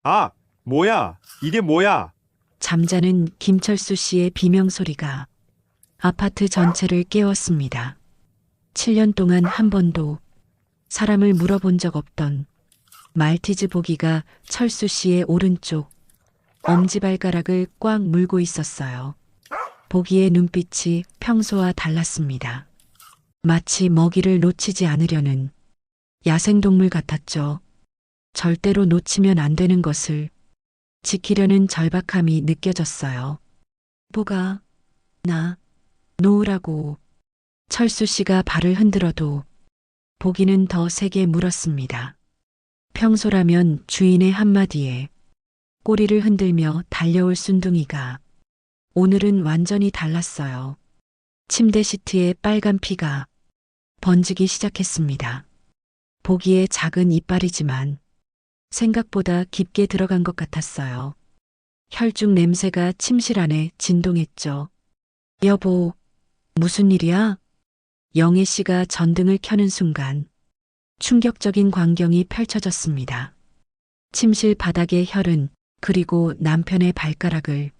아, 뭐야? 이게 뭐야? 잠자는 김철수 씨의 비명소리가 아파트 전체를 깨웠습니다. 7년 동안 한 번도 사람을 물어본 적 없던 말티즈 보기가 철수 씨의 오른쪽 엄지발가락을 꽉 물고 있었어요. 보기의 눈빛이 평소와 달랐습니다. 마치 먹이를 놓치지 않으려는 야생동물 같았죠. 절대로 놓치면 안 되는 것을 지키려는 절박함이 느껴졌어요. 보가, 나, 놓으라고. 철수 씨가 발을 흔들어도 보기는 더 세게 물었습니다. 평소라면 주인의 한마디에 꼬리를 흔들며 달려올 순둥이가 오늘은 완전히 달랐어요. 침대 시트에 빨간 피가 번지기 시작했습니다. 보기에 작은 이빨이지만 생각보다 깊게 들어간 것 같았어요. 혈중 냄새가 침실 안에 진동했죠. 여보, 무슨 일이야? 영애 씨가 전등을 켜는 순간 충격적인 광경이 펼쳐졌습니다. 침실 바닥의 혈흔 그리고 남편의 발가락을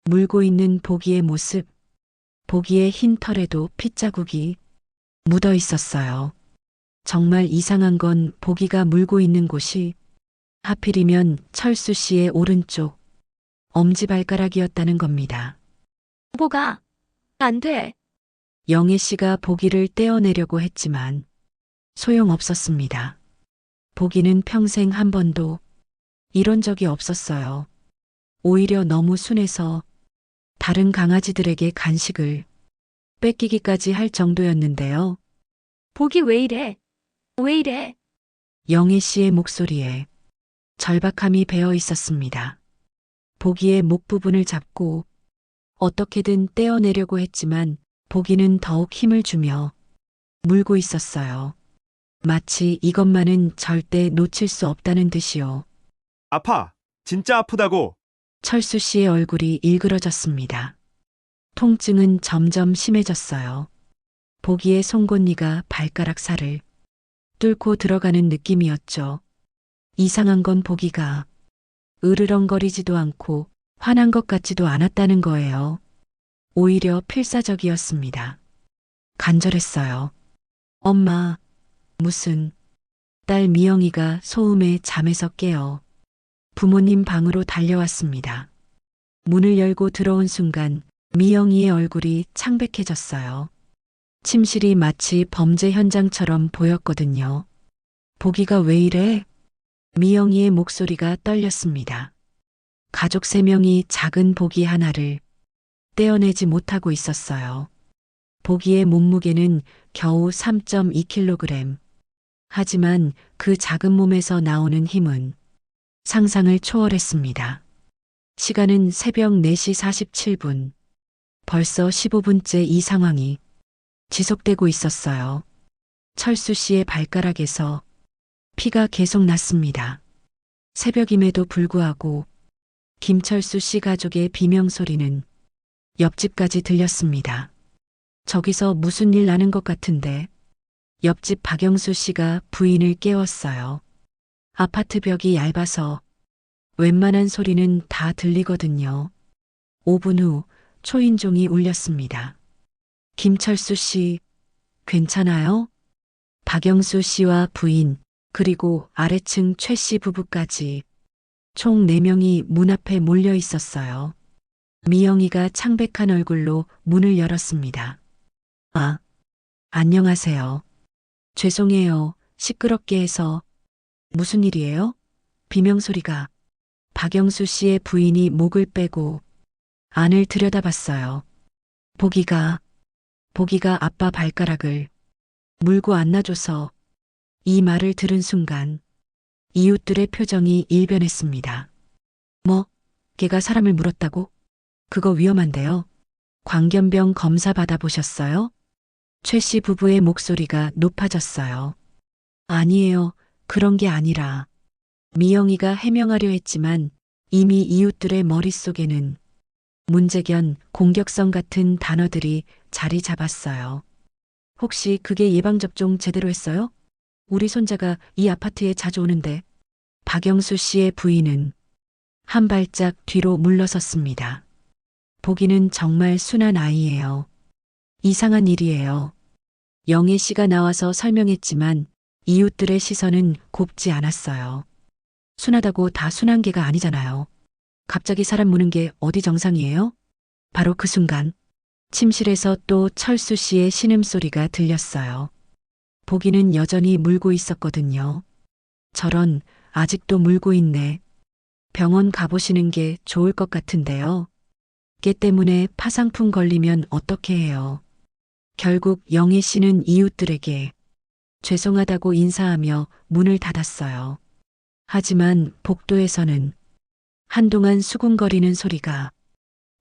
물고 있는 보기의 모습, 보기의 흰 털에도 핏자국이 묻어 있었어요. 정말 이상한 건 보기가 물고 있는 곳이 하필이면 철수 씨의 오른쪽 엄지발가락이었다는 겁니다. 보가, 안 돼. 영애 씨가 보기를 떼어내려고 했지만 소용없었습니다. 보기는 평생 한 번도 이런 적이 없었어요. 오히려 너무 순해서 다른 강아지들에게 간식을 뺏기기까지 할 정도였는데요. 보기 왜 이래? 왜 이래? 영애 씨의 목소리에 절박함이 배어 있었습니다. 보기의 목 부분을 잡고 어떻게든 떼어내려고 했지만 보기는 더욱 힘을 주며 물고 있었어요. 마치 이것만은 절대 놓칠 수 없다는 듯이요. 아파. 진짜 아프다고. 철수 씨의 얼굴이 일그러졌습니다. 통증은 점점 심해졌어요. 보기의 송곳니가 발가락 살을 뚫고 들어가는 느낌이었죠. 이상한 건 보기가 으르렁거리지도 않고 화난 것 같지도 않았다는 거예요. 오히려 필사적이었습니다. 간절했어요. 엄마, 무슨, 딸 미영이가 소음에 잠에서 깨어 부모님 방으로 달려왔습니다. 문을 열고 들어온 순간 미영이의 얼굴이 창백해졌어요. 침실이 마치 범죄 현장처럼 보였거든요. 보기가 왜 이래? 미영이의 목소리가 떨렸습니다. 가족 3명이 작은 보기 하나를 떼어내지 못하고 있었어요. 보기의 몸무게는 겨우 3.2kg. 하지만 그 작은 몸에서 나오는 힘은 상상을 초월했습니다. 시간은 새벽 4시 47분. 벌써 15분째 이 상황이 지속되고 있었어요. 철수 씨의 발가락에서 피가 계속 났습니다. 새벽임에도 불구하고 김철수 씨 가족의 비명소리는 옆집까지 들렸습니다. 저기서 무슨 일 나는 것 같은데 옆집 박영수 씨가 부인을 깨웠어요. 아파트 벽이 얇아서 웬만한 소리는 다 들리거든요. 5분 후 초인종이 울렸습니다. 김철수 씨, 괜찮아요? 박영수 씨와 부인, 그리고 아래층 최 씨 부부까지 총 4명이 문 앞에 몰려 있었어요. 미영이가 창백한 얼굴로 문을 열었습니다. 아, 안녕하세요. 죄송해요. 시끄럽게 해서. 무슨 일이에요? 비명소리가. 박영수 씨의 부인이 목을 빼고 안을 들여다봤어요. 보기가 아빠 발가락을 물고 안아줘서. 이 말을 들은 순간 이웃들의 표정이 일변했습니다. 뭐, 걔가 사람을 물었다고? 그거 위험한데요. 광견병 검사 받아보셨어요? 최 씨 부부의 목소리가 높아졌어요. 아니에요. 그런 게 아니라. 미영이가 해명하려 했지만 이미 이웃들의 머릿속에는 문제견, 공격성 같은 단어들이 자리 잡았어요. 혹시 그게 예방접종 제대로 했어요? 우리 손자가 이 아파트에 자주 오는데. 박영수 씨의 부인은 한 발짝 뒤로 물러섰습니다. 보기는 정말 순한 아이예요. 이상한 일이에요. 영애 씨가 나와서 설명했지만 이웃들의 시선은 곱지 않았어요. 순하다고 다 순한 게가 아니잖아요. 갑자기 사람 무는 게 어디 정상이에요? 바로 그 순간 침실에서 또 철수 씨의 신음소리가 들렸어요. 보기는 여전히 물고 있었거든요. 저런, 아직도 물고 있네. 병원 가보시는 게 좋을 것 같은데요. 깨 때문에 파상풍 걸리면 어떻게 해요? 결국 영애 씨는 이웃들에게 죄송하다고 인사하며 문을 닫았어요. 하지만 복도에서는 한동안 수군거리는 소리가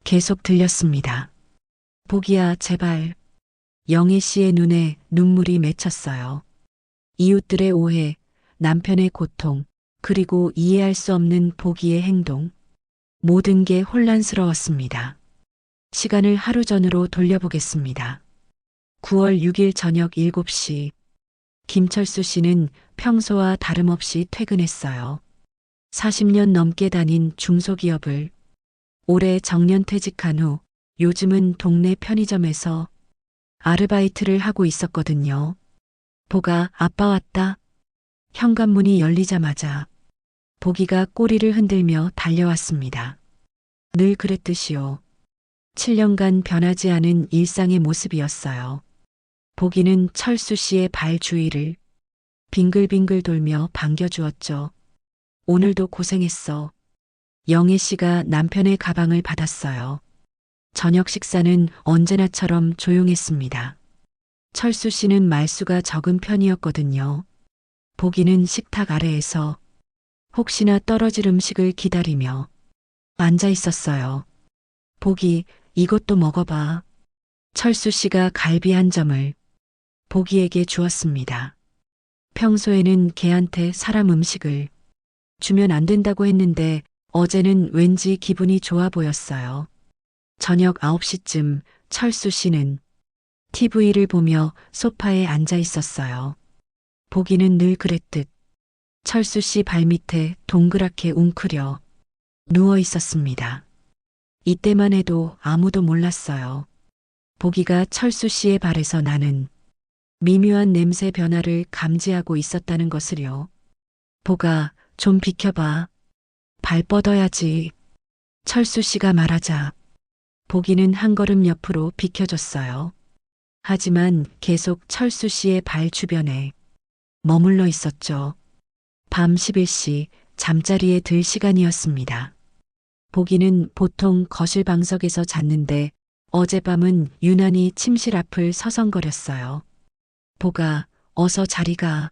계속 들렸습니다. 보기야, 제발. 영애 씨의 눈에 눈물이 맺혔어요. 이웃들의 오해, 남편의 고통, 그리고 이해할 수 없는 보기의 행동. 모든 게 혼란스러웠습니다. 시간을 하루 전으로 돌려보겠습니다. 9월 6일 저녁 7시. 김철수 씨는 평소와 다름없이 퇴근했어요. 40년 넘게 다닌 중소기업을 올해 정년퇴직한 후 요즘은 동네 편의점에서 아르바이트를 하고 있었거든요. 보가, 아빠 왔다. 현관문이 열리자마자 보기가 꼬리를 흔들며 달려왔습니다. 늘 그랬듯이요. 7년간 변하지 않은 일상의 모습이었어요. 보기는 철수 씨의 발 주위를 빙글빙글 돌며 반겨주었죠. 오늘도 고생했어. 영애 씨가 남편의 가방을 받았어요. 저녁 식사는 언제나처럼 조용했습니다. 철수 씨는 말수가 적은 편이었거든요. 보기는 식탁 아래에서 혹시나 떨어질 음식을 기다리며 앉아 있었어요. 보기, 이것도 먹어봐. 철수 씨가 갈비 한 점을 보기에게 주었습니다. 평소에는 걔한테 사람 음식을 주면 안 된다고 했는데 어제는 왠지 기분이 좋아 보였어요. 저녁 9시쯤 철수 씨는 TV를 보며 소파에 앉아 있었어요. 보기는 늘 그랬듯 철수 씨 발밑에 동그랗게 웅크려 누워 있었습니다. 이때만 해도 아무도 몰랐어요. 보기가 철수 씨의 발에서 나는 미묘한 냄새 변화를 감지하고 있었다는 것을요. 보가, 좀 비켜봐. 발 뻗어야지. 철수 씨가 말하자 보기는 한 걸음 옆으로 비켜줬어요. 하지만 계속 철수 씨의 발 주변에 머물러 있었죠. 밤 11시 잠자리에 들 시간이었습니다. 보기는 보통 거실 방석에서 잤는데 어젯밤은 유난히 침실 앞을 서성거렸어요. 보가, 어서 자리가.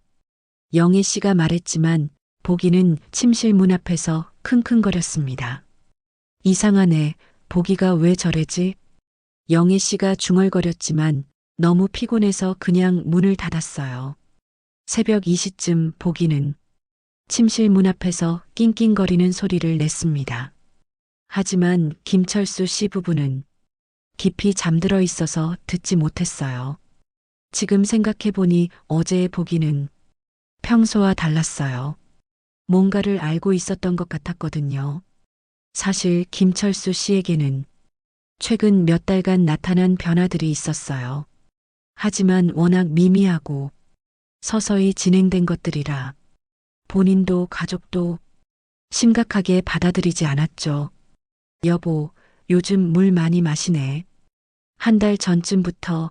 영애 씨가 말했지만 보기는 침실 문 앞에서 킁킁거렸습니다. 이상하네. 보기가 왜 저래지? 영애 씨가 중얼거렸지만 너무 피곤해서 그냥 문을 닫았어요. 새벽 2시쯤 보기는 침실 문 앞에서 낑낑거리는 소리를 냈습니다. 하지만 김철수 씨 부부는 깊이 잠들어 있어서 듣지 못했어요. 지금 생각해보니 어제의 보기는 평소와 달랐어요. 뭔가를 알고 있었던 것 같았거든요. 사실 김철수 씨에게는 최근 몇 달간 나타난 변화들이 있었어요. 하지만 워낙 미미하고 서서히 진행된 것들이라 본인도 가족도 심각하게 받아들이지 않았죠. 여보, 요즘 물 많이 마시네. 한 달 전쯤부터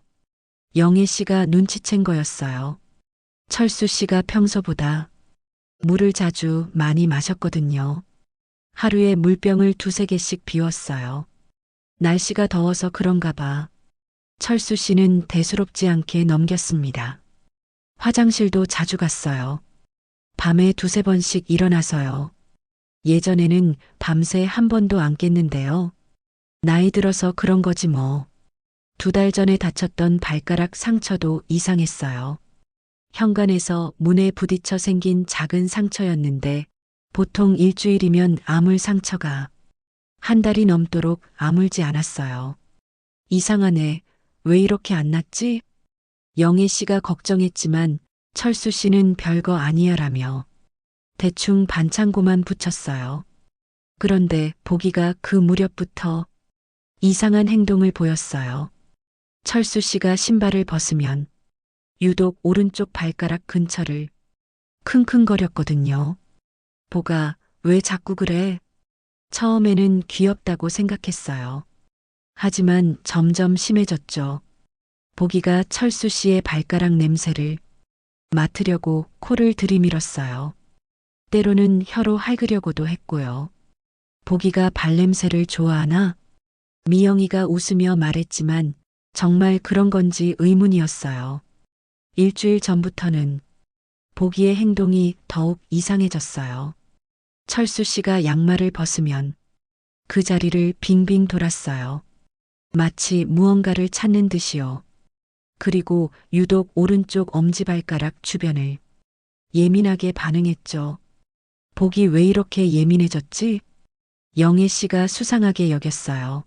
영애 씨가 눈치챈 거였어요. 철수 씨가 평소보다 물을 자주 많이 마셨거든요. 하루에 물병을 2~3개씩 비웠어요. 날씨가 더워서 그런가 봐. 철수 씨는 대수롭지 않게 넘겼습니다. 화장실도 자주 갔어요. 밤에 2~3번씩 일어나서요. 예전에는 밤새 한 번도 안 깼는데요. 나이 들어서 그런 거지 뭐. 2달 전에 다쳤던 발가락 상처도 이상했어요. 현관에서 문에 부딪혀 생긴 작은 상처였는데 보통 일주일이면 아물 상처가 한 달이 넘도록 아물지 않았어요. 이상하네. 왜 이렇게 안 낫지? 영애 씨가 걱정했지만 철수 씨는 별거 아니야라며 대충 반창고만 붙였어요. 그런데 보기가 그 무렵부터 이상한 행동을 보였어요. 철수 씨가 신발을 벗으면 유독 오른쪽 발가락 근처를 킁킁거렸거든요. 보가 왜 자꾸 그래? 처음에는 귀엽다고 생각했어요. 하지만 점점 심해졌죠. 보기가 철수 씨의 발가락 냄새를 맡으려고 코를 들이밀었어요. 때로는 혀로 핥으려고도 했고요. 보기가 발냄새를 좋아하나? 미영이가 웃으며 말했지만 정말 그런 건지 의문이었어요. 일주일 전부터는 보기의 행동이 더욱 이상해졌어요. 철수 씨가 양말을 벗으면 그 자리를 빙빙 돌았어요. 마치 무언가를 찾는 듯이요. 그리고 유독 오른쪽 엄지발가락 주변을 예민하게 반응했죠. 보기 왜 이렇게 예민해졌지? 영애 씨가 수상하게 여겼어요.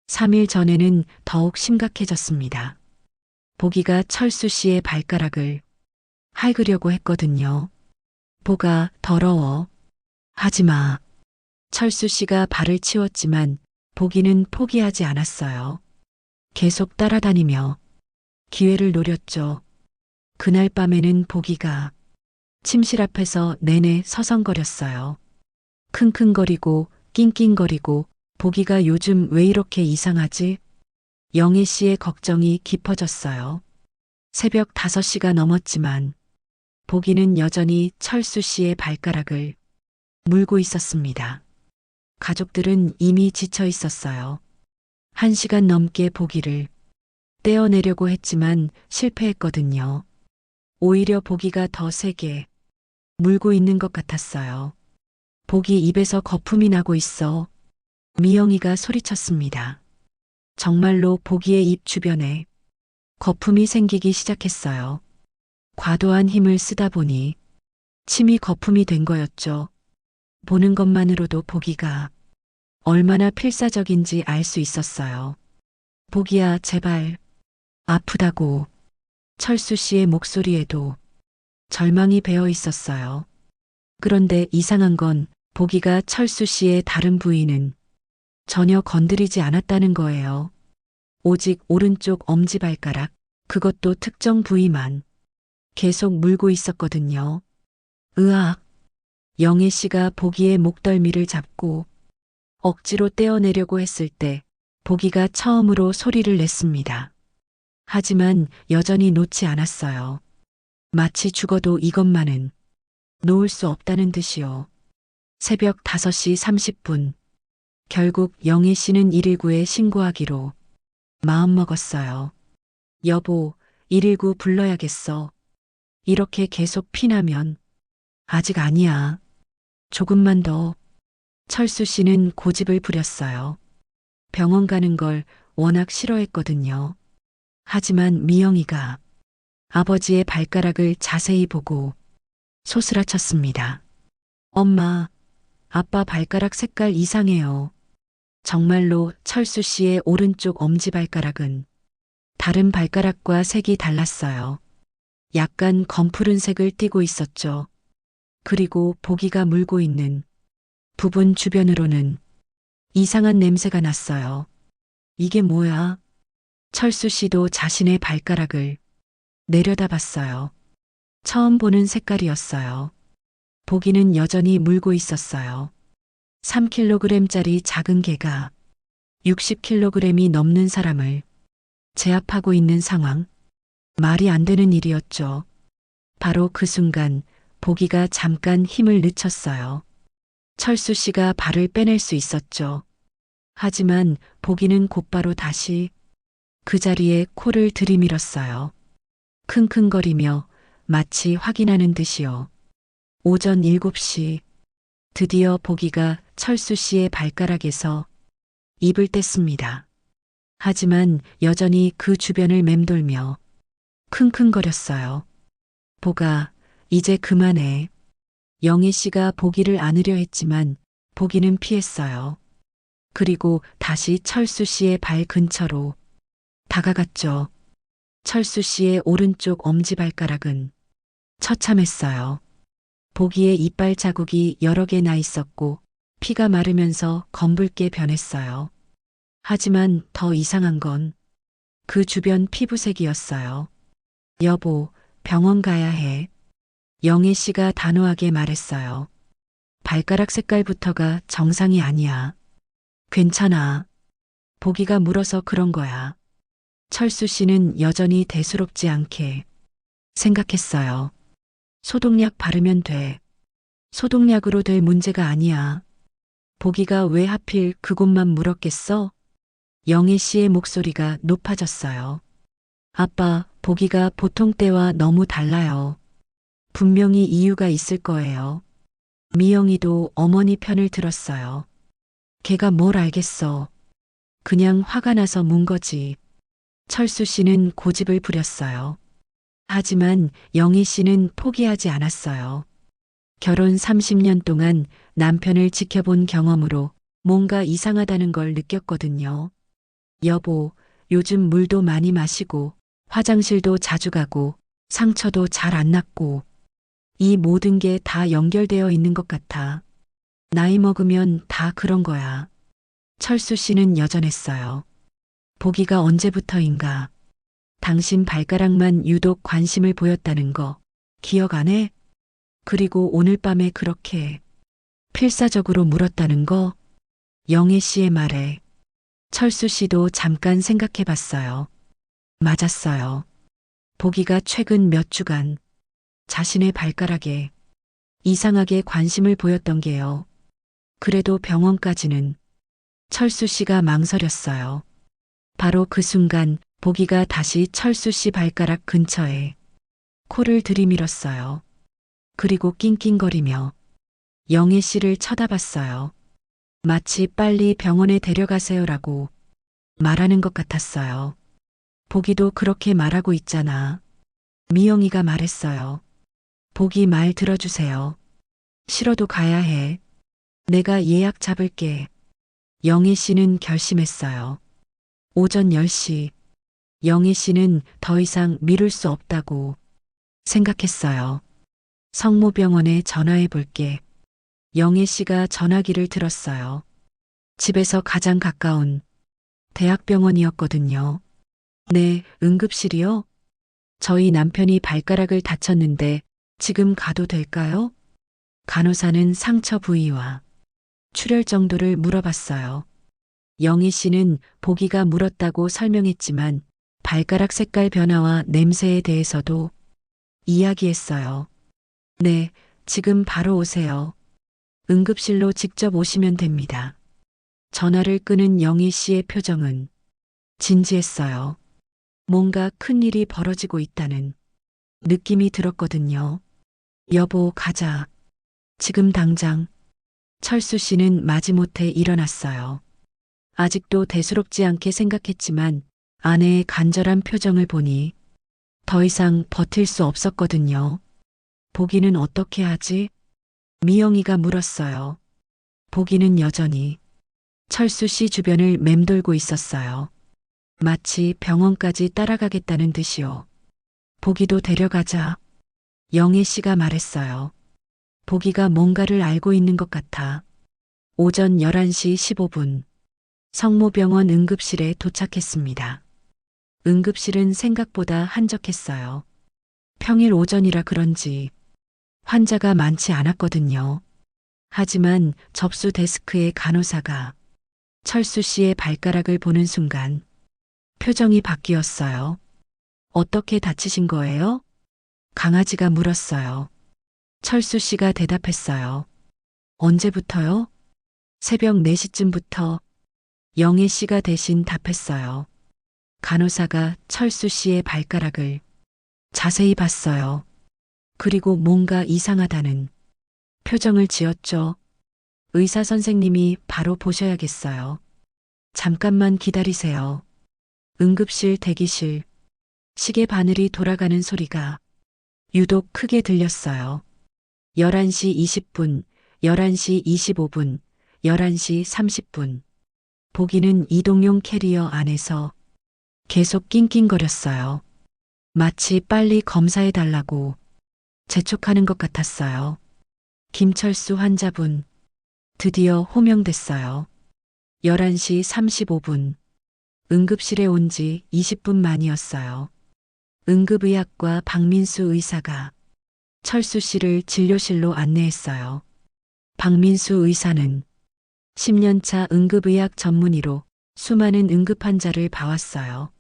3일 전에는 더욱 심각해졌습니다. 보기가 철수 씨의 발가락을 핥으려고 했거든요. 보가 더러워. 하지 마. 철수 씨가 발을 치웠지만 보기는 포기하지 않았어요. 계속 따라다니며 기회를 노렸죠. 그날 밤에는 보기가 침실 앞에서 내내 서성거렸어요. 킁킁거리고 낑낑거리고 보기가 요즘 왜 이렇게 이상하지? 영애 씨의 걱정이 깊어졌어요. 새벽 5시가 넘었지만 보기는 여전히 철수 씨의 발가락을 물고 있었습니다. 가족들은 이미 지쳐 있었어요. 1시간 넘게 보기를 떼어내려고 했지만 실패했거든요. 오히려 보기가 더 세게 물고 있는 것 같았어요. 보기 입에서 거품이 나고 있어. 미영이가 소리쳤습니다. 정말로 보기의 입 주변에 거품이 생기기 시작했어요. 과도한 힘을 쓰다 보니 침이 거품이 된 거였죠. 보는 것만으로도 보기가 얼마나 필사적인지 알 수 있었어요. 보기야, 제발. 아프다고. 철수 씨의 목소리에도 절망이 배어 있었어요. 그런데 이상한 건 보기가 철수 씨의 다른 부위는 전혀 건드리지 않았다는 거예요. 오직 오른쪽 엄지발가락, 그것도 특정 부위만 계속 물고 있었거든요. 으악. 영애 씨가 보기의 목덜미를 잡고 억지로 떼어내려고 했을 때 보기가 처음으로 소리를 냈습니다. 하지만 여전히 놓지 않았어요. 마치 죽어도 이것만은 놓을 수 없다는 듯이요. 새벽 5시 30분. 결국 영애 씨는 119에 신고하기로 마음먹었어요. 여보, 119 불러야겠어. 이렇게 계속 피나면 아직 아니야. 조금만 더. 철수 씨는 고집을 부렸어요. 병원 가는 걸 워낙 싫어했거든요. 하지만 미영이가 아버지의 발가락을 자세히 보고 소스라쳤습니다. 엄마, 아빠 발가락 색깔 이상해요. 정말로 철수 씨의 오른쪽 엄지발가락은 다른 발가락과 색이 달랐어요. 약간 검푸른 색을 띠고 있었죠. 그리고 보기가 물고 있는 부분 주변으로는 이상한 냄새가 났어요. 이게 뭐야? 철수 씨도 자신의 발가락을 내려다봤어요. 처음 보는 색깔이었어요. 보기는 여전히 물고 있었어요. 3kg짜리 작은 개가 60kg이 넘는 사람을 제압하고 있는 상황. 말이 안 되는 일이었죠. 바로 그 순간 보기가 잠깐 힘을 늦췄어요. 철수 씨가 발을 빼낼 수 있었죠. 하지만 보기는 곧바로 다시 그 자리에 코를 들이밀었어요. 킁킁거리며 마치 확인하는 듯이요. 오전 7시 드디어 보기가 철수 씨의 발가락에서 입을 뗐습니다. 하지만 여전히 그 주변을 맴돌며 킁킁거렸어요. 보가, 이제 그만해. 영애 씨가 보기를 안으려 했지만 보기는 피했어요. 그리고 다시 철수 씨의 발 근처로 다가갔죠. 철수 씨의 오른쪽 엄지발가락은 처참했어요. 보기에 이빨 자국이 여러 개 나 있었고 피가 마르면서 검붉게 변했어요. 하지만 더 이상한 건 그 주변 피부색이었어요. 여보, 병원 가야 해. 영애 씨가 단호하게 말했어요. 발가락 색깔부터가 정상이 아니야. 괜찮아. 보기가 물어서 그런 거야. 철수 씨는 여전히 대수롭지 않게 생각했어요. 소독약 바르면 돼. 소독약으로 될 문제가 아니야. 보기가 왜 하필 그곳만 물었겠어? 영애 씨의 목소리가 높아졌어요. 아빠, 보기가 보통 때와 너무 달라요. 분명히 이유가 있을 거예요. 미영이도 어머니 편을 들었어요. 걔가 뭘 알겠어. 그냥 화가 나서 문 거지. 철수 씨는 고집을 부렸어요. 하지만 영희 씨는 포기하지 않았어요. 결혼 30년 동안 남편을 지켜본 경험으로 뭔가 이상하다는 걸 느꼈거든요. 여보, 요즘 물도 많이 마시고 화장실도 자주 가고 상처도 잘 안 낫고 이 모든 게 다 연결되어 있는 것 같아. 나이 먹으면 다 그런 거야. 철수 씨는 여전했어요. 보기가 언제부터인가. 당신 발가락만 유독 관심을 보였다는 거 기억 안 해? 그리고 오늘 밤에 그렇게 필사적으로 물었다는 거? 영애 씨의 말에 철수 씨도 잠깐 생각해 봤어요. 맞았어요. 보기가 최근 몇 주간 자신의 발가락에 이상하게 관심을 보였던 게요. 그래도 병원까지는 철수 씨가 망설였어요. 바로 그 순간 보기가 다시 철수 씨 발가락 근처에 코를 들이밀었어요. 그리고 낑낑거리며 영애 씨를 쳐다봤어요. 마치 빨리 병원에 데려가세요라고 말하는 것 같았어요. 보기도 그렇게 말하고 있잖아. 미영이가 말했어요. 보기 말 들어주세요. 싫어도 가야 해. 내가 예약 잡을게. 영애 씨는 결심했어요. 오전 10시. 영애 씨는 더 이상 미룰 수 없다고 생각했어요. 성모병원에 전화해 볼게. 영애 씨가 전화기를 들었어요. 집에서 가장 가까운 대학병원이었거든요. 네, 응급실이요? 저희 남편이 발가락을 다쳤는데 지금 가도 될까요? 간호사는 상처 부위와 출혈 정도를 물어봤어요. 영희 씨는 보기가 물었다고 설명했지만 발가락 색깔 변화와 냄새에 대해서도 이야기했어요. 네, 지금 바로 오세요. 응급실로 직접 오시면 됩니다. 전화를 끄는 영희 씨의 표정은 진지했어요. 뭔가 큰 일이 벌어지고 있다는 느낌이 들었거든요. 여보, 가자. 지금 당장. 철수 씨는 마지못해 일어났어요. 아직도 대수롭지 않게 생각했지만 아내의 간절한 표정을 보니 더 이상 버틸 수 없었거든요. 보기는 어떻게 하지? 미영이가 물었어요. 보기는 여전히 철수 씨 주변을 맴돌고 있었어요. 마치 병원까지 따라가겠다는 듯이요. 보기도 데려가자. 영애 씨가 말했어요. 보기가 뭔가를 알고 있는 것 같아. 오전 11시 15분. 성모병원 응급실에 도착했습니다. 응급실은 생각보다 한적했어요. 평일 오전이라 그런지 환자가 많지 않았거든요. 하지만 접수 데스크의 간호사가 철수 씨의 발가락을 보는 순간 표정이 바뀌었어요. 어떻게 다치신 거예요? 강아지가 물었어요. 철수 씨가 대답했어요. 언제부터요? 새벽 4시쯤부터 영애 씨가 대신 답했어요. 간호사가 철수 씨의 발가락을 자세히 봤어요. 그리고 뭔가 이상하다는 표정을 지었죠. 의사 선생님이 바로 보셔야겠어요. 잠깐만 기다리세요. 응급실 대기실. 시계 바늘이 돌아가는 소리가 유독 크게 들렸어요. 11시 20분, 11시 25분, 11시 30분. 보기는 이동용 캐리어 안에서 계속 낑낑거렸어요. 마치 빨리 검사해달라고 재촉하는 것 같았어요. 김철수 환자분. 드디어 호명됐어요. 11시 35분. 응급실에 온 지 20분 만이었어요. 응급의학과 박민수 의사가 철수 씨를 진료실로 안내했어요. 박민수 의사는 10년차 응급의학 전문의로 수많은 응급 환자를 봐왔어요.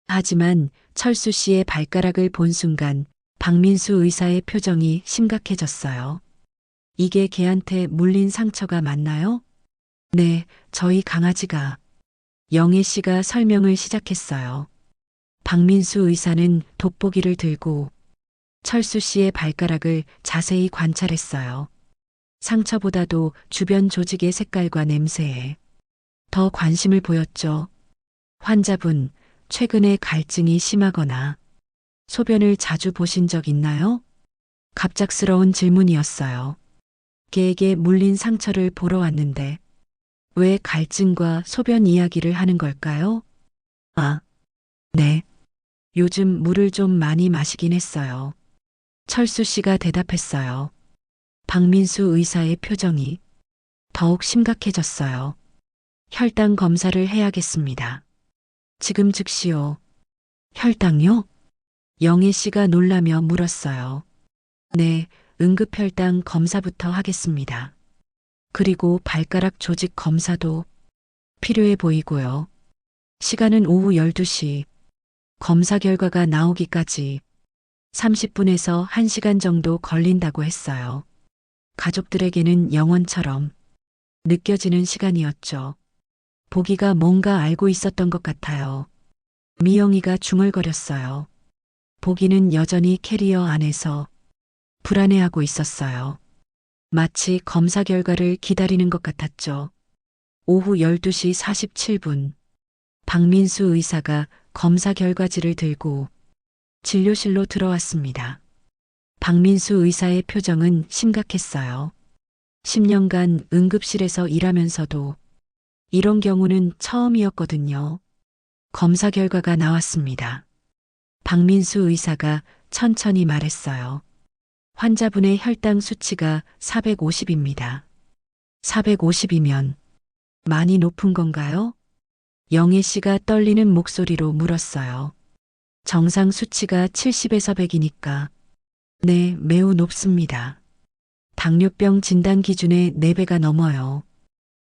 하지만 철수 씨의 발가락을 본 순간 박민수 의사의 표정이 심각해졌어요. 이게 걔한테 물린 상처가 맞나요? 네, 저희 강아지가. 영애 씨가 설명을 시작했어요. 박민수 의사는 돋보기를 들고 철수 씨의 발가락을 자세히 관찰했어요. 상처보다도 주변 조직의 색깔과 냄새에 더 관심을 보였죠. 환자분, 최근에 갈증이 심하거나 소변을 자주 보신 적 있나요? 갑작스러운 질문이었어요. 개에게 물린 상처를 보러 왔는데 왜 갈증과 소변 이야기를 하는 걸까요? 아, 네. 요즘 물을 좀 많이 마시긴 했어요. 철수 씨가 대답했어요. 박민수 의사의 표정이 더욱 심각해졌어요. 혈당 검사를 해야겠습니다. 지금 즉시요. 혈당요? 영애 씨가 놀라며 물었어요. 네, 응급혈당 검사부터 하겠습니다. 그리고 발가락 조직 검사도 필요해 보이고요. 시간은 오후 12시. 검사 결과가 나오기까지 30분에서 1시간 정도 걸린다고 했어요. 가족들에게는 영원처럼 느껴지는 시간이었죠. 보기가 뭔가 알고 있었던 것 같아요. 미영이가 중얼거렸어요. 보기는 여전히 캐리어 안에서 불안해하고 있었어요. 마치 검사 결과를 기다리는 것 같았죠. 오후 12시 47분. 박민수 의사가 검사 결과지를 들고 진료실로 들어왔습니다. 박민수 의사의 표정은 심각했어요. 10년간 응급실에서 일하면서도 이런 경우는 처음이었거든요. 검사 결과가 나왔습니다. 박민수 의사가 천천히 말했어요. 환자분의 혈당 수치가 450입니다. 450이면 많이 높은 건가요? 영애 씨가 떨리는 목소리로 물었어요. 정상 수치가 70에서 100이니까. 네, 매우 높습니다. 당뇨병 진단 기준의 4배가 넘어요.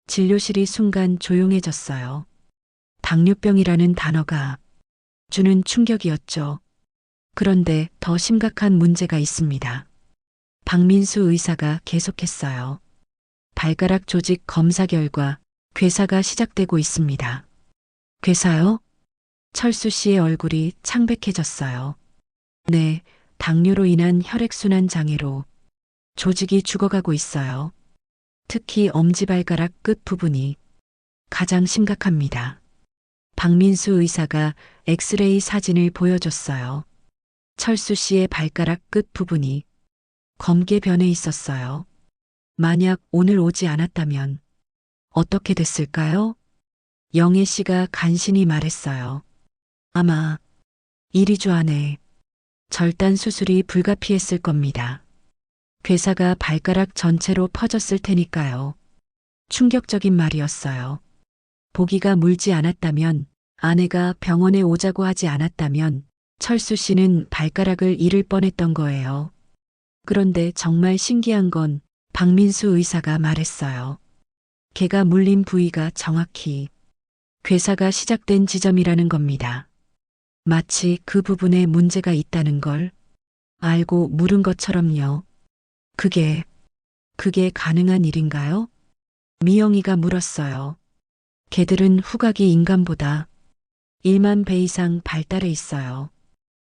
진료실이 순간 조용해졌어요. 당뇨병이라는 단어가 주는 충격이었죠. 그런데 더 심각한 문제가 있습니다. 박민수 의사가 계속했어요. 발가락 조직 검사 결과 괴사가 시작되고 있습니다. 괴사요? 철수 씨의 얼굴이 창백해졌어요. 네, 당뇨로 인한 혈액순환 장애로 조직이 죽어가고 있어요. 특히 엄지발가락 끝 부분이 가장 심각합니다. 박민수 의사가 엑스레이 사진을 보여줬어요. 철수 씨의 발가락 끝 부분이 검게 변해 있었어요. 만약 오늘 오지 않았다면 어떻게 됐을까요? 영애 씨가 간신히 말했어요. 아마 1~2주 안에 절단 수술이 불가피했을 겁니다. 괴사가 발가락 전체로 퍼졌을 테니까요. 충격적인 말이었어요. 보기가 물지 않았다면, 아내가 병원에 오자고 하지 않았다면 철수 씨는 발가락을 잃을 뻔했던 거예요. 그런데 정말 신기한 건 박민수 의사가 말했어요. 개가 물린 부위가 정확히 괴사가 시작된 지점이라는 겁니다. 마치 그 부분에 문제가 있다는 걸 알고 물은 것처럼요. 그게 가능한 일인가요? 미영이가 물었어요. 개들은 후각이 인간보다 1만 배 이상 발달해 있어요.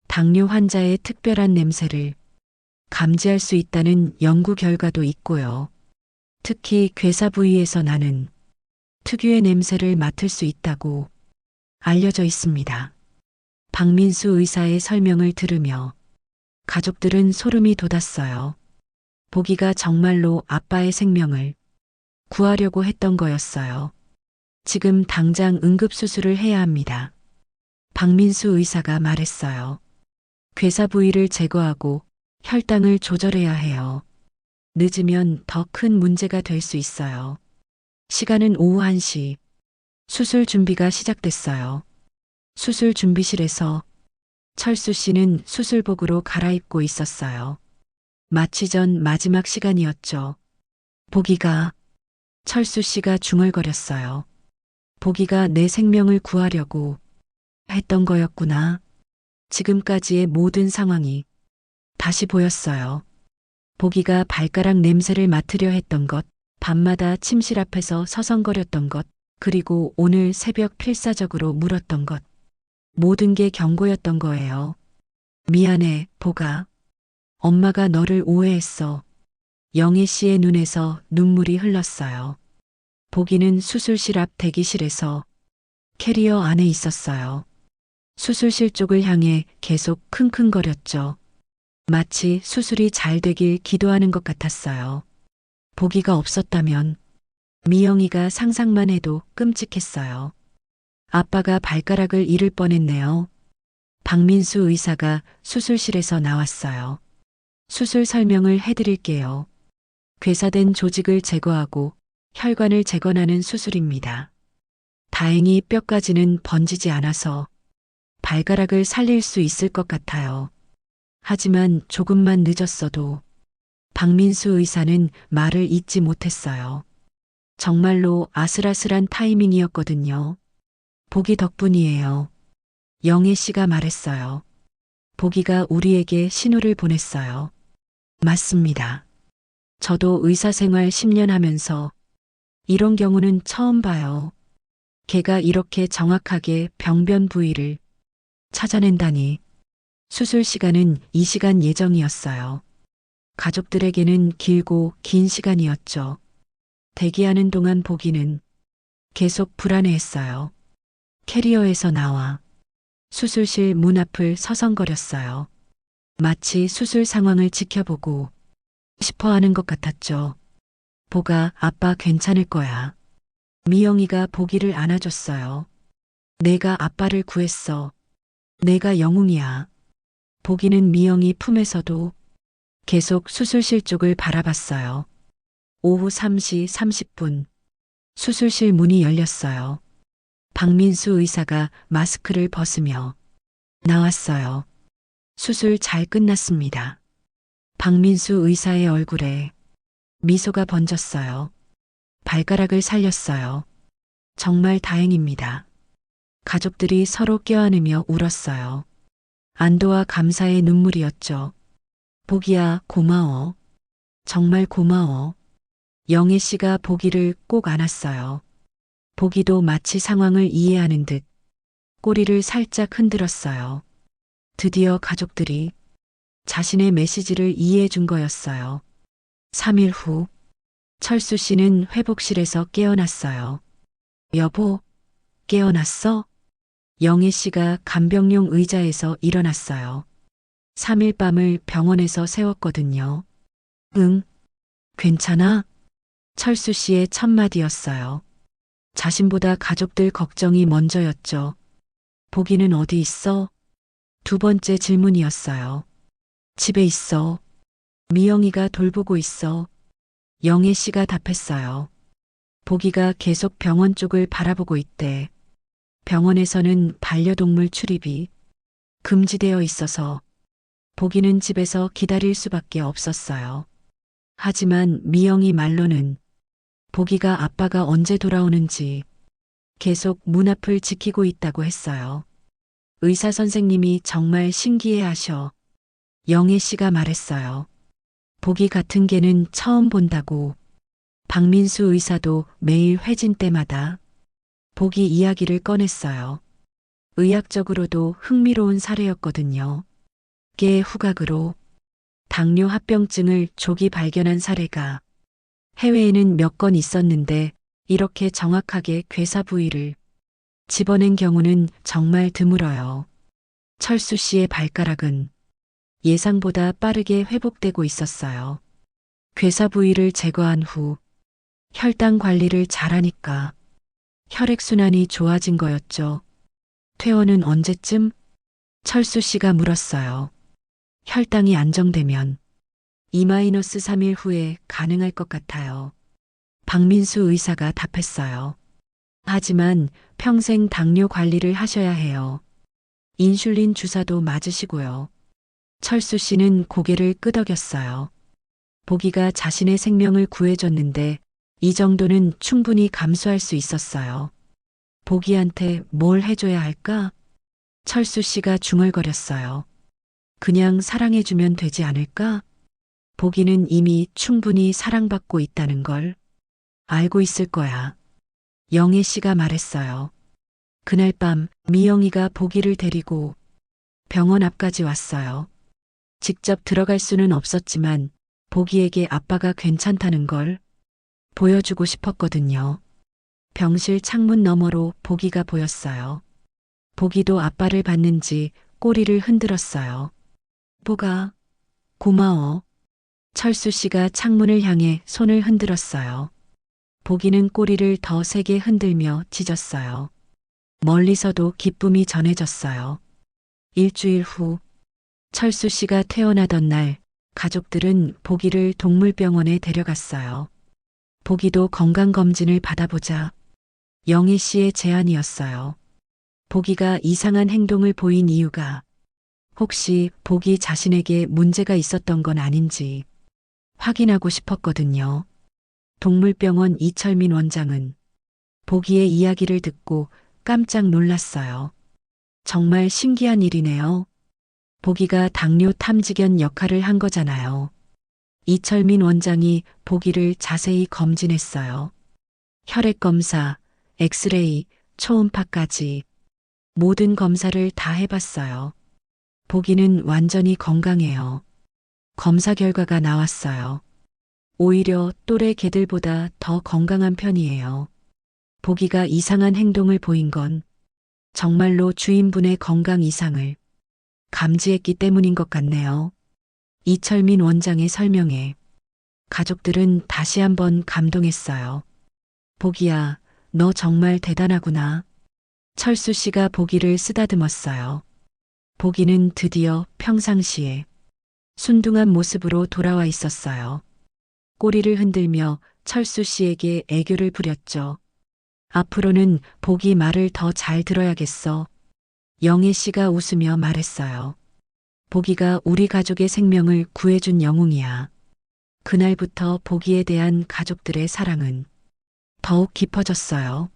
당뇨 환자의 특별한 냄새를 감지할 수 있다는 연구 결과도 있고요. 특히 괴사 부위에서 나는 특유의 냄새를 맡을 수 있다고 알려져 있습니다. 박민수 의사의 설명을 들으며 가족들은 소름이 돋았어요. 보기가 정말로 아빠의 생명을 구하려고 했던 거였어요. 지금 당장 응급수술을 해야 합니다. 박민수 의사가 말했어요. 괴사 부위를 제거하고 혈당을 조절해야 해요. 늦으면 더 큰 문제가 될 수 있어요. 시간은 오후 1시. 수술 준비가 시작됐어요. 수술 준비실에서 철수 씨는 수술복으로 갈아입고 있었어요. 마취 전 마지막 시간이었죠. 보기가, 철수 씨가 중얼거렸어요. 보기가 내 생명을 구하려고 했던 거였구나. 지금까지의 모든 상황이 다시 보였어요. 보기가 발가락 냄새를 맡으려 했던 것, 밤마다 침실 앞에서 서성거렸던 것, 그리고 오늘 새벽 필사적으로 물었던 것. 모든 게 경고였던 거예요. 미안해, 보가. 엄마가 너를 오해했어. 영애 씨의 눈에서 눈물이 흘렀어요. 보기는 수술실 앞 대기실에서 캐리어 안에 있었어요. 수술실 쪽을 향해 계속 킁킁거렸죠. 마치 수술이 잘 되길 기도하는 것 같았어요. 보기가 없었다면 미영이가 상상만 해도 끔찍했어요. 아빠가 발가락을 잃을 뻔했네요. 박민수 의사가 수술실에서 나왔어요. 수술 설명을 해드릴게요. 괴사된 조직을 제거하고 혈관을 재건하는 수술입니다. 다행히 뼈까지는 번지지 않아서 발가락을 살릴 수 있을 것 같아요. 하지만 조금만 늦었어도 박민수 의사는 말을 잇지 못했어요. 정말로 아슬아슬한 타이밍이었거든요. 보기 덕분이에요. 영애 씨가 말했어요. 보기가 우리에게 신호를 보냈어요. 맞습니다. 저도 의사 생활 10년 하면서 이런 경우는 처음 봐요. 걔가 이렇게 정확하게 병변 부위를 찾아낸다니. 수술 시간은 2시간 예정이었어요. 가족들에게는 길고 긴 시간이었죠. 대기하는 동안 보기는 계속 불안해했어요. 캐리어에서 나와 수술실 문 앞을 서성거렸어요. 마치 수술 상황을 지켜보고 싶어 하는 것 같았죠. 보가 아빠 괜찮을 거야. 미영이가 보기를 안아줬어요. 내가 아빠를 구했어. 내가 영웅이야. 보기는 미영이 품에서도 계속 수술실 쪽을 바라봤어요. 오후 3시 30분. 수술실 문이 열렸어요. 박민수 의사가 마스크를 벗으며 나왔어요. 수술 잘 끝났습니다. 박민수 의사의 얼굴에 미소가 번졌어요. 발가락을 살렸어요. 정말 다행입니다. 가족들이 서로 껴안으며 울었어요. 안도와 감사의 눈물이었죠. 보기야, 고마워. 정말 고마워. 영애 씨가 보기를 꼭 안았어요. 보기도 마치 상황을 이해하는 듯 꼬리를 살짝 흔들었어요. 드디어 가족들이 자신의 메시지를 이해해 준 거였어요. 3일 후, 철수 씨는 회복실에서 깨어났어요. 여보, 깨어났어? 영애 씨가 간병용 의자에서 일어났어요. 3일 밤을 병원에서 세웠거든요. 응, 괜찮아? 철수 씨의 첫 마디였어요. 자신보다 가족들 걱정이 먼저였죠. 보기는 어디 있어? 두 번째 질문이었어요. 집에 있어. 미영이가 돌보고 있어. 영애 씨가 답했어요. 보기가 계속 병원 쪽을 바라보고 있대. 병원에서는 반려동물 출입이 금지되어 있어서 보기는 집에서 기다릴 수밖에 없었어요. 하지만 미영이 말로는 보기가 아빠가 언제 돌아오는지 계속 문 앞을 지키고 있다고 했어요. 의사 선생님이 정말 신기해 하셔. 영애 씨가 말했어요. 보기 같은 개는 처음 본다고. 박민수 의사도 매일 회진 때마다 보기 이야기를 꺼냈어요. 의학적으로도 흥미로운 사례였거든요. 개의 후각으로 당뇨 합병증을 조기 발견한 사례가 해외에는 몇 건 있었는데 이렇게 정확하게 괴사 부위를 집어낸 경우는 정말 드물어요. 철수 씨의 발가락은 예상보다 빠르게 회복되고 있었어요. 괴사 부위를 제거한 후 혈당 관리를 잘하니까 혈액순환이 좋아진 거였죠. 퇴원은 언제쯤? 철수 씨가 물었어요. 혈당이 안정되면 2-3일 후에 가능할 것 같아요. 박민수 의사가 답했어요. 하지만 평생 당뇨 관리를 하셔야 해요. 인슐린 주사도 맞으시고요. 철수 씨는 고개를 끄덕였어요. 보기가 자신의 생명을 구해줬는데 이 정도는 충분히 감수할 수 있었어요. 보기한테 뭘 해줘야 할까? 철수 씨가 중얼거렸어요. 그냥 사랑해주면 되지 않을까? 보기는 이미 충분히 사랑받고 있다는 걸 알고 있을 거야. 영애 씨가 말했어요. 그날 밤 미영이가 보기를 데리고 병원 앞까지 왔어요. 직접 들어갈 수는 없었지만 보기에게 아빠가 괜찮다는 걸 보여주고 싶었거든요. 병실 창문 너머로 보기가 보였어요. 보기도 아빠를 봤는지 꼬리를 흔들었어요. 보가, 고마워. 철수 씨가 창문을 향해 손을 흔들었어요. 보기는 꼬리를 더 세게 흔들며 짖었어요. 멀리서도 기쁨이 전해졌어요. 일주일 후, 철수 씨가 퇴원하던 날, 가족들은 보기를 동물병원에 데려갔어요. 보기도 건강검진을 받아보자. 영애 씨의 제안이었어요. 보기가 이상한 행동을 보인 이유가 혹시 보기 자신에게 문제가 있었던 건 아닌지 확인하고 싶었거든요. 동물병원 이철민 원장은 보기의 이야기를 듣고 깜짝 놀랐어요. 정말 신기한 일이네요. 보기가 당뇨 탐지견 역할을 한 거잖아요. 이철민 원장이 보기를 자세히 검진했어요. 혈액 검사, 엑스레이, 초음파까지 모든 검사를 다 해봤어요. 보기는 완전히 건강해요. 검사 결과가 나왔어요. 오히려 또래 개들보다 더 건강한 편이에요. 보기가 이상한 행동을 보인 건 정말로 주인분의 건강 이상을 감지했기 때문인 것 같네요. 이철민 원장의 설명에 가족들은 다시 한번 감동했어요. 보기야, 너 정말 대단하구나. 철수 씨가 보기를 쓰다듬었어요. 보기는 드디어 평상시에 순둥한 모습으로 돌아와 있었어요. 꼬리를 흔들며 철수 씨에게 애교를 부렸죠. 앞으로는 보기 말을 더 잘 들어야겠어. 영애 씨가 웃으며 말했어요. 보기가 우리 가족의 생명을 구해준 영웅이야. 그날부터 보기에 대한 가족들의 사랑은 더욱 깊어졌어요.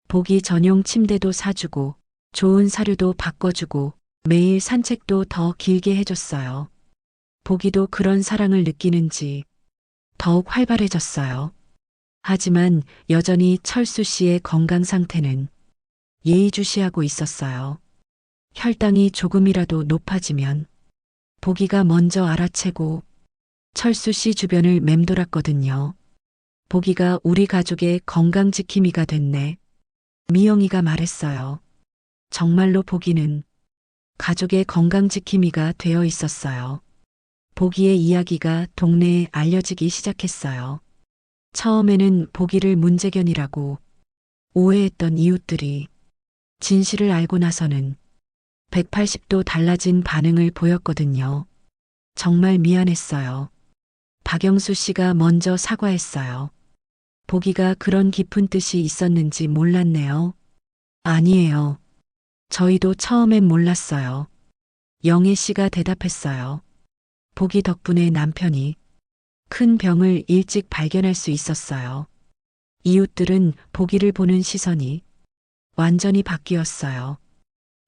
보기 전용 침대도 사주고 좋은 사료도 바꿔주고 매일 산책도 더 길게 해줬어요. 보기도 그런 사랑을 느끼는지 더욱 활발해졌어요. 하지만 여전히 철수 씨의 건강 상태는 예의주시하고 있었어요. 혈당이 조금이라도 높아지면 보기가 먼저 알아채고 철수 씨 주변을 맴돌았거든요. 보기가 우리 가족의 건강 지킴이가 됐네. 미영이가 말했어요. 정말로 보기는 가족의 건강 지킴이가 되어 있었어요. 보기의 이야기가 동네에 알려지기 시작했어요. 처음에는 보기를 문제견이라고 오해했던 이웃들이 진실을 알고 나서는 180도 달라진 반응을 보였거든요. 정말 미안했어요. 박영수 씨가 먼저 사과했어요. 보기가 그런 깊은 뜻이 있었는지 몰랐네요. 아니에요. 저희도 처음엔 몰랐어요. 영애 씨가 대답했어요. 보기 덕분에 남편이 큰 병을 일찍 발견할 수 있었어요. 이웃들은 보기를 보는 시선이 완전히 바뀌었어요.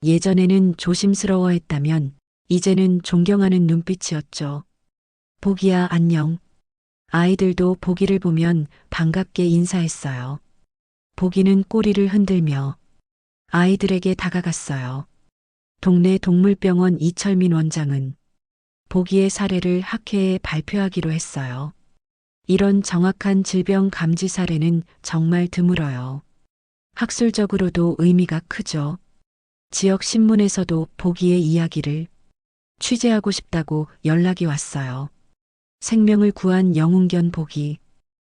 예전에는 조심스러워했다면 이제는 존경하는 눈빛이었죠. 보기야 안녕. 아이들도 보기를 보면 반갑게 인사했어요. 보기는 꼬리를 흔들며 아이들에게 다가갔어요. 동네 동물병원 이철민 원장은 보기의 사례를 학회에 발표하기로 했어요. 이런 정확한 질병 감지 사례는 정말 드물어요. 학술적으로도 의미가 크죠. 지역 신문에서도 보기의 이야기를 취재하고 싶다고 연락이 왔어요. 생명을 구한 영웅견 보기.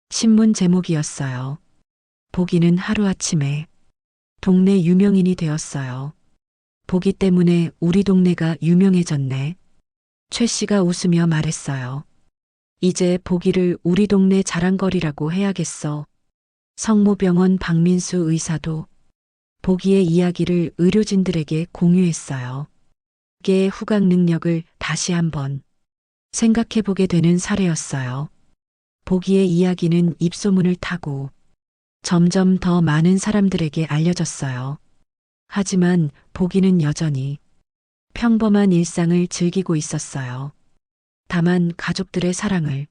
신문 제목이었어요. 보기는 하루아침에 동네 유명인이 되었어요. 보기 때문에 우리 동네가 유명해졌네. 최 씨가 웃으며 말했어요. 이제 보기를 우리 동네 자랑거리라고 해야겠어. 성모병원 박민수 의사도 보기의 이야기를 의료진들에게 공유했어요. 개의 후각 능력을 다시 한번 생각해보게 되는 사례였어요. 보기의 이야기는 입소문을 타고 점점 더 많은 사람들에게 알려졌어요. 하지만 보기는 여전히 평범한 일상을 즐기고 있었어요. 다만 가족들의 사랑을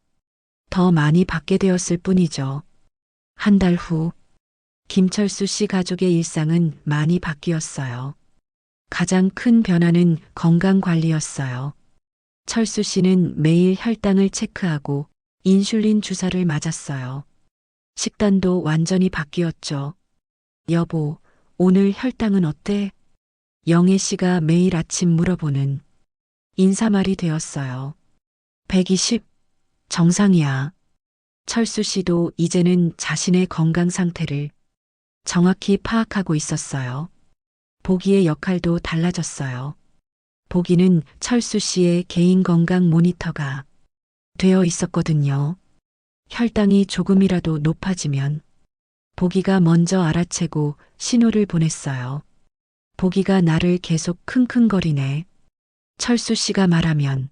더 많이 받게 되었을 뿐이죠. 한 달 후, 김철수 씨 가족의 일상은 많이 바뀌었어요. 가장 큰 변화는 건강 관리였어요. 철수 씨는 매일 혈당을 체크하고 인슐린 주사를 맞았어요. 식단도 완전히 바뀌었죠. 여보, 오늘 혈당은 어때? 영애 씨가 매일 아침 물어보는 인사말이 되었어요. 120, 정상이야. 철수 씨도 이제는 자신의 건강 상태를 정확히 파악하고 있었어요. 보기의 역할도 달라졌어요. 보기는 철수 씨의 개인 건강 모니터가 되어 있었거든요. 혈당이 조금이라도 높아지면 보기가 먼저 알아채고 신호를 보냈어요. 보기가 나를 계속 킁킁거리네. 철수 씨가 말하면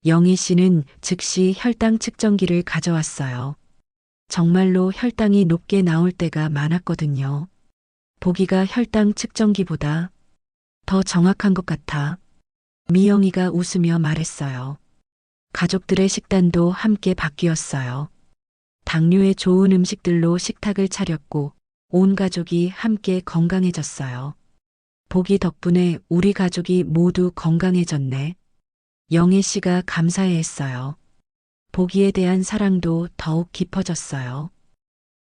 영희 씨는 즉시 혈당 측정기를 가져왔어요. 정말로 혈당이 높게 나올 때가 많았거든요. 보기가 혈당 측정기보다 더 정확한 것 같아. 미영이가 웃으며 말했어요. 가족들의 식단도 함께 바뀌었어요. 당뇨에 좋은 음식들로 식탁을 차렸고 온 가족이 함께 건강해졌어요. 보기 덕분에 우리 가족이 모두 건강해졌네. 영애 씨가 감사해했어요. 보기에 대한 사랑도 더욱 깊어졌어요.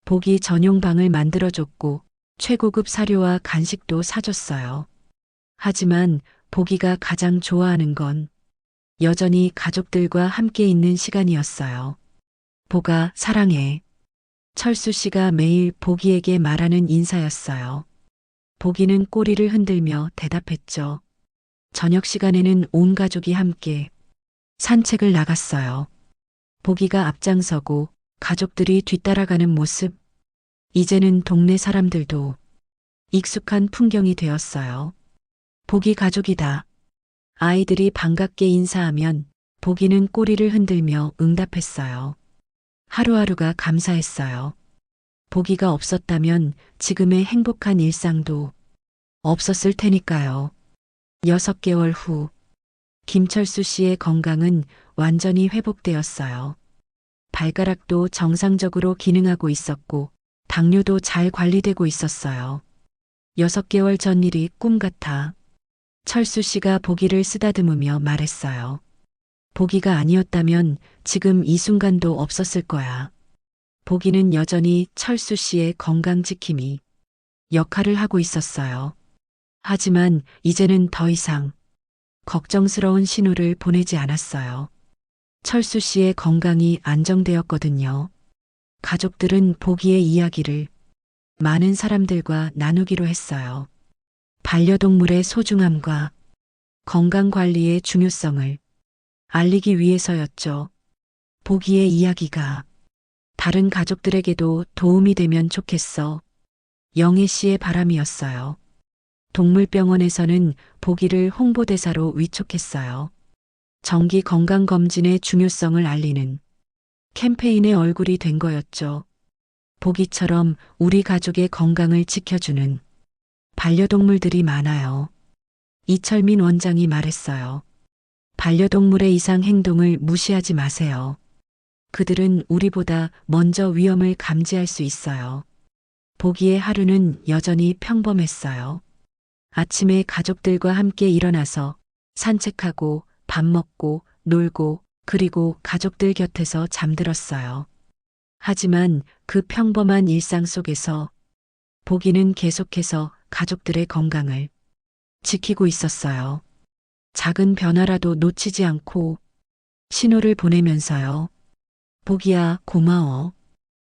보기 전용 방을 만들어줬고 최고급 사료와 간식도 사줬어요. 하지만 보기가 가장 좋아하는 건 여전히 가족들과 함께 있는 시간이었어요. 보가 사랑해. 철수 씨가 매일 보기에게 말하는 인사였어요. 보기는 꼬리를 흔들며 대답했죠. 저녁 시간에는 온 가족이 함께 산책을 나갔어요. 보기가 앞장서고 가족들이 뒤따라가는 모습. 이제는 동네 사람들도 익숙한 풍경이 되었어요. 보기 가족이다. 아이들이 반갑게 인사하면 보기는 꼬리를 흔들며 응답했어요. 하루하루가 감사했어요. 보기가 없었다면 지금의 행복한 일상도 없었을 테니까요. 6개월 후, 김철수 씨의 건강은 완전히 회복되었어요. 발가락도 정상적으로 기능하고 있었고, 당뇨도 잘 관리되고 있었어요. 6개월 전 일이 꿈 같아. 철수 씨가 보기를 쓰다듬으며 말했어요. 보기가 아니었다면 지금 이 순간도 없었을 거야. 보기는 여전히 철수 씨의 건강 지킴이 역할을 하고 있었어요. 하지만 이제는 더 이상 걱정스러운 신호를 보내지 않았어요. 철수 씨의 건강이 안정되었거든요. 가족들은 보기의 이야기를 많은 사람들과 나누기로 했어요. 반려동물의 소중함과 건강관리의 중요성을 알리기 위해서였죠. 보기의 이야기가 다른 가족들에게도 도움이 되면 좋겠어. 영애 씨의 바람이었어요. 동물병원에서는 보기를 홍보대사로 위촉했어요. 정기 건강검진의 중요성을 알리는 캠페인의 얼굴이 된 거였죠. 보기처럼 우리 가족의 건강을 지켜주는 반려동물들이 많아요. 이철민 원장이 말했어요. 반려동물의 이상 행동을 무시하지 마세요. 그들은 우리보다 먼저 위험을 감지할 수 있어요. 보기의 하루는 여전히 평범했어요. 아침에 가족들과 함께 일어나서 산책하고 밥 먹고 놀고 그리고 가족들 곁에서 잠들었어요. 하지만 그 평범한 일상 속에서 보기는 계속해서 가족들의 건강을 지키고 있었어요. 작은 변화라도 놓치지 않고 신호를 보내면서요. 보기야, 고마워.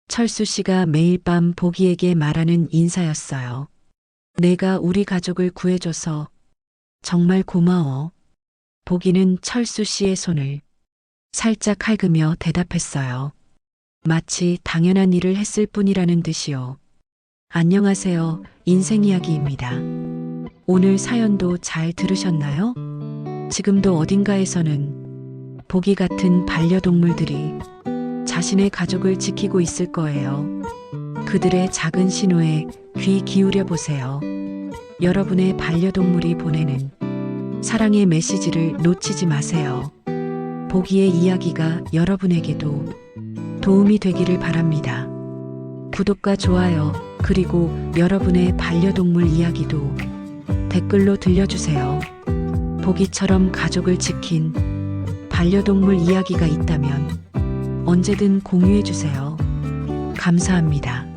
철수 씨가 매일 밤 보기에게 말하는 인사였어요. 내가 우리 가족을 구해줘서 정말 고마워. 보기는 철수 씨의 손을 살짝 할그며 대답했어요. 마치 당연한 일을 했을 뿐이라는 듯이요. 안녕하세요. 인생 이야기입니다. 오늘 사연도 잘 들으셨나요? 지금도 어딘가에서는 보기 같은 반려동물들이 자신의 가족을 지키고 있을 거예요. 그들의 작은 신호에 귀 기울여 보세요. 여러분의 반려동물이 보내는 사랑의 메시지를 놓치지 마세요. 보기의 이야기가 여러분에게도 도움이 되기를 바랍니다. 구독과 좋아요, 그리고 여러분의 반려동물 이야기도 댓글로 들려주세요. 보기처럼 가족을 지킨 반려동물 이야기가 있다면 언제든 공유해주세요. 감사합니다.